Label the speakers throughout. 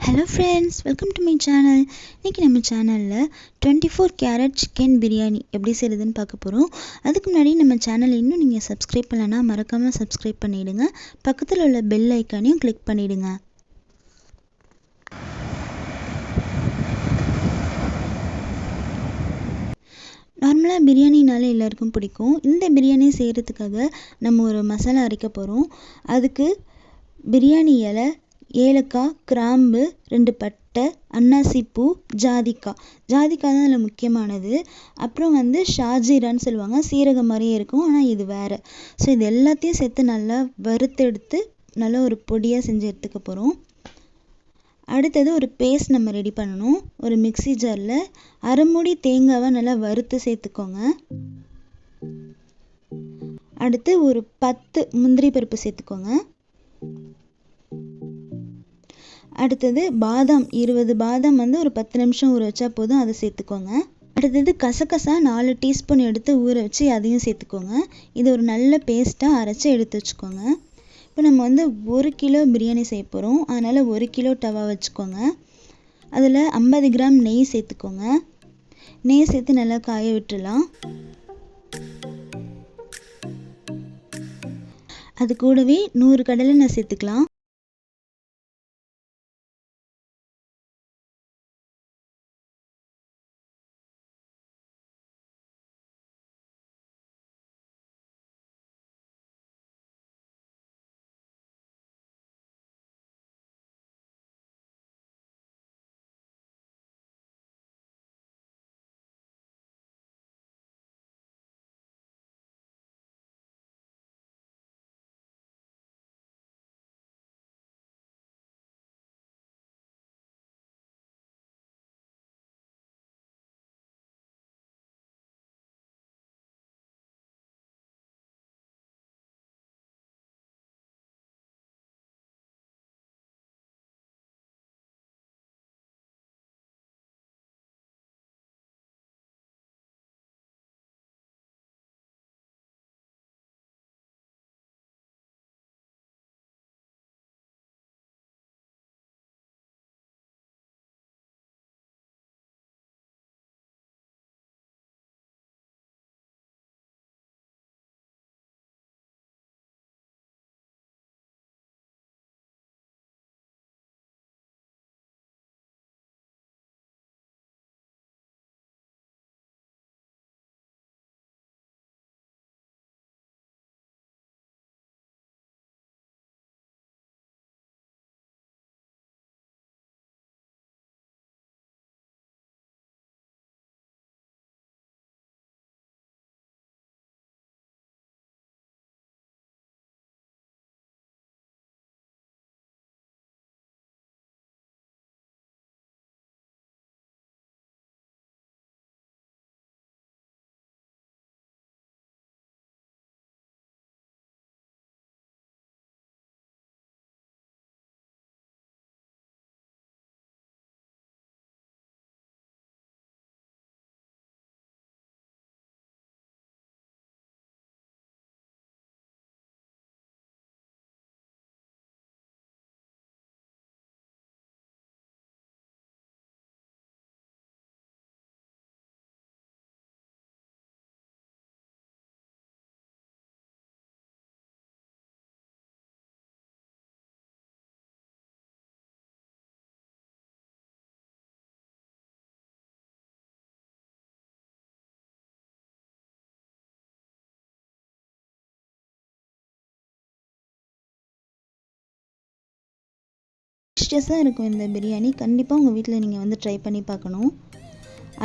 Speaker 1: Hello friends, welcome to my channel. இன்றைக்கி நம்ம சேனலில் 24 கேரட் சிக்கன் பிரியாணி எப்படி செய்கிறதுன்னு பார்க்க போகிறோம். அதுக்கு முன்னாடி நம்ம சேனலை இன்னும் நீங்கள் சப்ஸ்கிரைப் பண்ணலன்னா மறக்காமல் சப்ஸ்கிரைப் பண்ணிவிடுங்க. பக்கத்தில் உள்ள பெல் ஐக்கானையும் கிளிக் பண்ணிவிடுங்க. நார்மலாக பிரியாணினாலே எல்லாருக்கும் பிடிக்கும். இந்த பிரியாணி செய்கிறதுக்காக நம்ம ஒரு மசாலா அரைக்க போகிறோம். அதுக்கு பிரியாணி இலை, ஏலக்காய், கிராம்பு, 2 பட்டை, அன்னாசிப்பூ, ஜாதிக்காய் தான் அதில் முக்கியமானது. அப்புறம் ஷாஜீரான்னு சொல்லுவாங்க, சீரகம் மாதிரியே இருக்கும், ஆனால் இது வேறு. ஸோ இது எல்லாத்தையும் சேர்த்து நல்லா வறுத்தெடுத்து நல்லா ஒரு பொடியாக செஞ்சு எடுத்துக்க போகிறோம். அடுத்தது ஒரு பேஸ்ட் நம்ம ரெடி பண்ணணும். ஒரு மிக்ஸி ஜாரில் அரை மூடி தேங்காவை நல்லா வறுத்து சேர்த்துக்கோங்க. அடுத்து ஒரு 10 முந்திரி பருப்பு சேர்த்துக்கோங்க. அடுத்தது பாதாம் 20 பாதாம் ஒரு 10 நிமிஷம் ஊற வச்சா போதும், அதை சேர்த்துக்கோங்க. அடுத்தது கசகசா 4 டீஸ்பூன் எடுத்து ஊற வச்சு அதையும் சேர்த்துக்கோங்க. இது ஒரு நல்ல பேஸ்ட்டாக அரைச்சி எடுத்து வச்சுக்கோங்க. இப்போ நம்ம 1 கிலோ பிரியாணி செய்ய போகிறோம், அதனால் 1 கிலோ தவா வச்சுக்கோங்க. அதில் 50 கிராம் நெய் சேர்த்துக்கோங்க. நெய் சேர்த்து நல்லா காய விட்டுடலாம். அது கூடவே 100 கடலெண்ணெய் சேர்த்துக்கலாம். டேஸ்டியஸாக இருக்கும் இந்த பிரியாணி. கண்டிப்பாக உங்கள் வீட்டில் நீங்கள் ட்ரை பண்ணி பார்க்கணும்.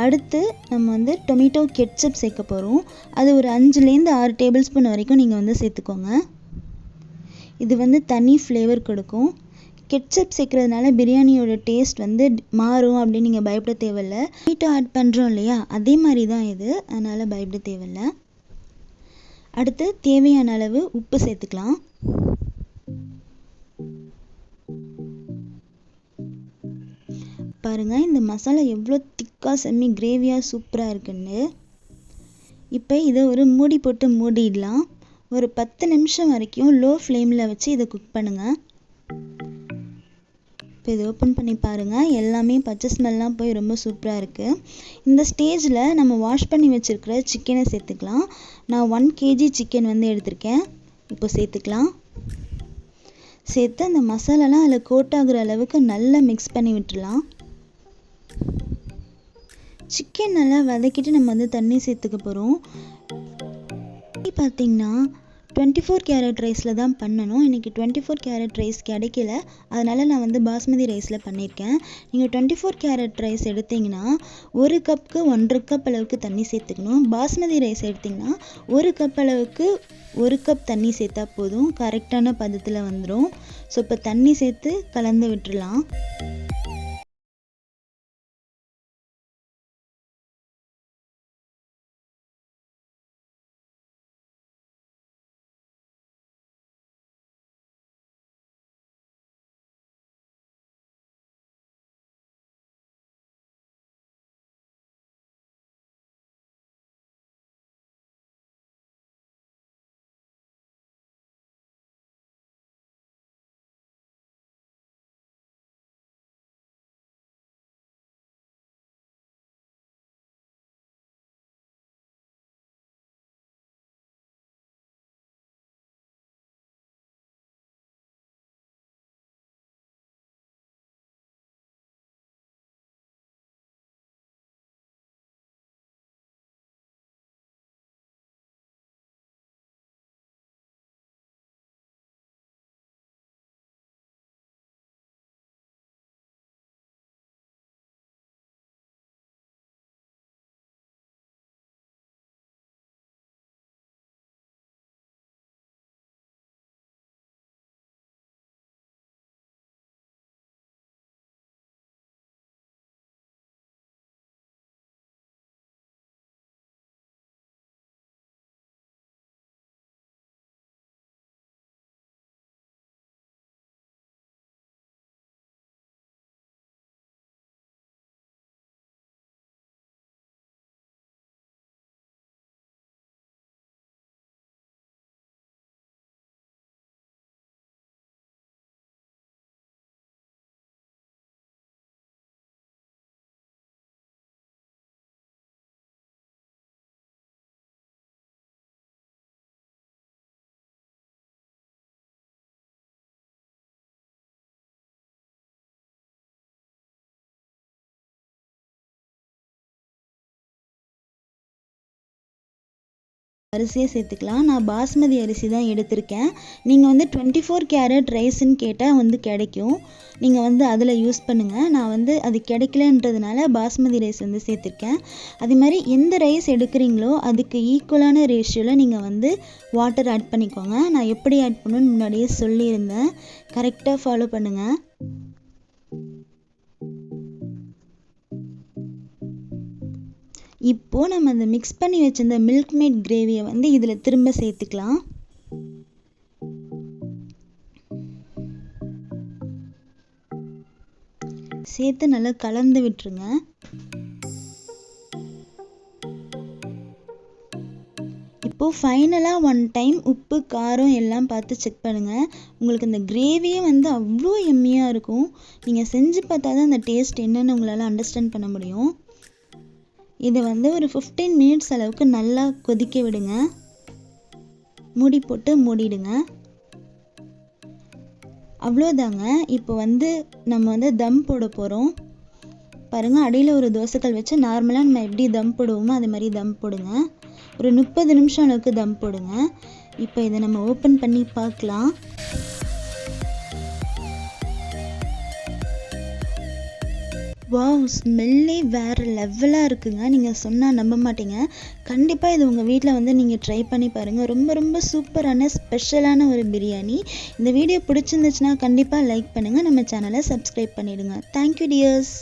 Speaker 1: அடுத்து நம்ம டொமேட்டோ கெட்சப் சேர்க்க போகிறோம். அது ஒரு 5லேருந்து 6 டேபிள் ஸ்பூன் வரைக்கும் நீங்கள் சேர்த்துக்கோங்க. இது தனி ஃப்ளேவர் கொடுக்கும். கெட்சப் சேர்க்குறதுனால பிரியாணியோட டேஸ்ட் மாறும் அப்படின்னு நீங்கள் பயப்பட தேவையில்லை. டொமேட்டோ ஆட் பண்ணுறோம் இல்லையா, அதே மாதிரி தான் இது, அதனால் பயப்பட தேவையில்லை. அடுத்து தேவையான அளவு உப்பு சேர்த்துக்கலாம். பாருங்கள், இந்த மசாலா எவ்வளோ திக்காக செம்மி கிரேவியாக சூப்பராக இருக்குன்னு. இப்போ இதை ஒரு மூடி போட்டு மூடிடலாம். ஒரு 10 நிமிஷம் வரைக்கும் லோ ஃப்ளேமில் வச்சு இதை குக் பண்ணுங்கள். இப்போ இது ஓப்பன் பண்ணி பாருங்கள், எல்லாமே பச்சை ஸ்மெல்லாம் போய் ரொம்ப சூப்பராக இருக்குது. இந்த ஸ்டேஜில் நம்ம வாஷ் பண்ணி வச்சுருக்கிற சிக்கனை சேர்த்துக்கலாம். நான் 1 kg சிக்கன் வந்து எடுத்திருக்கேன். இப்போ சேர்த்துக்கலாம். சேர்த்து அந்த மசாலாலாம் அதில் கோட் ஆகுற அளவுக்கு நல்லா மிக்ஸ் பண்ணி விட்டுடலாம். சிக்கன் நல்லா வதக்கிட்டு நம்ம வந்து தண்ணி சேர்த்துக்க போகிறோம். பார்த்திங்கன்னா 24 கேரட் ரைஸில் தான் பண்ணணும். இன்றைக்கி 24 கேரட் ரைஸ் கிடைக்கல, அதனால் நான் வந்து பாஸ்மதி ரைஸில் பண்ணியிருக்கேன். நீங்கள் 24 கேரட் ரைஸ் எடுத்திங்கன்னா 1 கப்புக்கு 1.5 கப் அளவுக்கு தண்ணி சேர்த்துக்கணும். பாஸ்மதி ரைஸ் எடுத்திங்கன்னா 1 கப் அளவுக்கு 1 கப் தண்ணி சேர்த்தா போதும், கரெக்டான பதத்தில் வந்துடும். ஸோ இப்போ தண்ணி சேர்த்து கலந்து விட்டுடலாம். அரிசியை சேர்த்துக்கலாம். நான் பாஸ்மதி அரிசி தான் எடுத்திருக்கேன். நீங்கள் வந்து 24 கேரட் ரைஸ்ன்னு கேட்டால் வந்து கிடைக்கும், நீங்கள் வந்து அதில் யூஸ் பண்ணுங்கள். நான் வந்து அது கிடைக்கலன்றதுனால பாஸ்மதி ரைஸ் வந்து சேர்த்துருக்கேன். அதே மாதிரி எந்த ரைஸ் எடுக்கிறீங்களோ அதுக்கு ஈக்குவலான ரேஷியோவில் நீங்கள் வந்து வாட்டர் ஆட் பண்ணிக்கோங்க. நான் எப்படி ஆட் பண்ணணும்னு முன்னாடியே சொல்லியிருந்தேன், கரெக்டாக ஃபாலோ பண்ணுங்கள். இப்போது நம்ம அந்த மிக்ஸ் பண்ணி வச்சிருந்த மில்க் மேட் கிரேவியை வந்து இதில் திரும்ப சேர்த்துக்கலாம். சேர்த்து நல்லா கலந்து விட்டுருங்க. இப்போது ஃபைனலாக 1 டைம் உப்பு காரம் எல்லாம் பார்த்து செக் பண்ணுங்கள். உங்களுக்கு இந்த கிரேவியே வந்து அவ்வளோ எம்மியாக இருக்கும். நீங்கள் செஞ்சு பார்த்தா தான் அந்த டேஸ்ட் என்னன்னு உங்களால் அண்டர்ஸ்டாண்ட் பண்ண முடியும். இதை வந்து ஒரு 15 மினிட்ஸ் அளவுக்கு நல்லா கொதிக்க விடுங்க. மூடி போட்டு மூடிடுங்க. அவ்வளோதாங்க. இப்போ வந்து நம்ம வந்து தம் போட போகிறோம். பாருங்கள், அடியில் ஒரு தோசைக்கல் வச்சு நார்மலாக நம்ம எப்படி தம் போடுவோமோ அது மாதிரி தம் போடுங்க. ஒரு 30 நிமிஷம் அளவுக்கு தம் போடுங்க. இப்போ இதை நம்ம ஓப்பன் பண்ணி பார்க்கலாம். வாவ், ஸ்மெல்லே வேறு லெவலாக இருக்குங்க. நீங்கள் சொன்னால் நம்ப மாட்டீங்க. கண்டிப்பாக இது உங்கள் வீட்டில் வந்து நீங்கள் ட்ரை பண்ணி பாருங்கள். ரொம்ப ரொம்ப சூப்பரான ஸ்பெஷலான ஒரு பிரியாணி. இந்த வீடியோ பிடிச்சிருந்துச்சுன்னா கண்டிப்பாக லைக் பண்ணுங்கள், நம்ம சேனலை சப்ஸ்கிரைப் பண்ணிவிடுங்க. Thank you tears.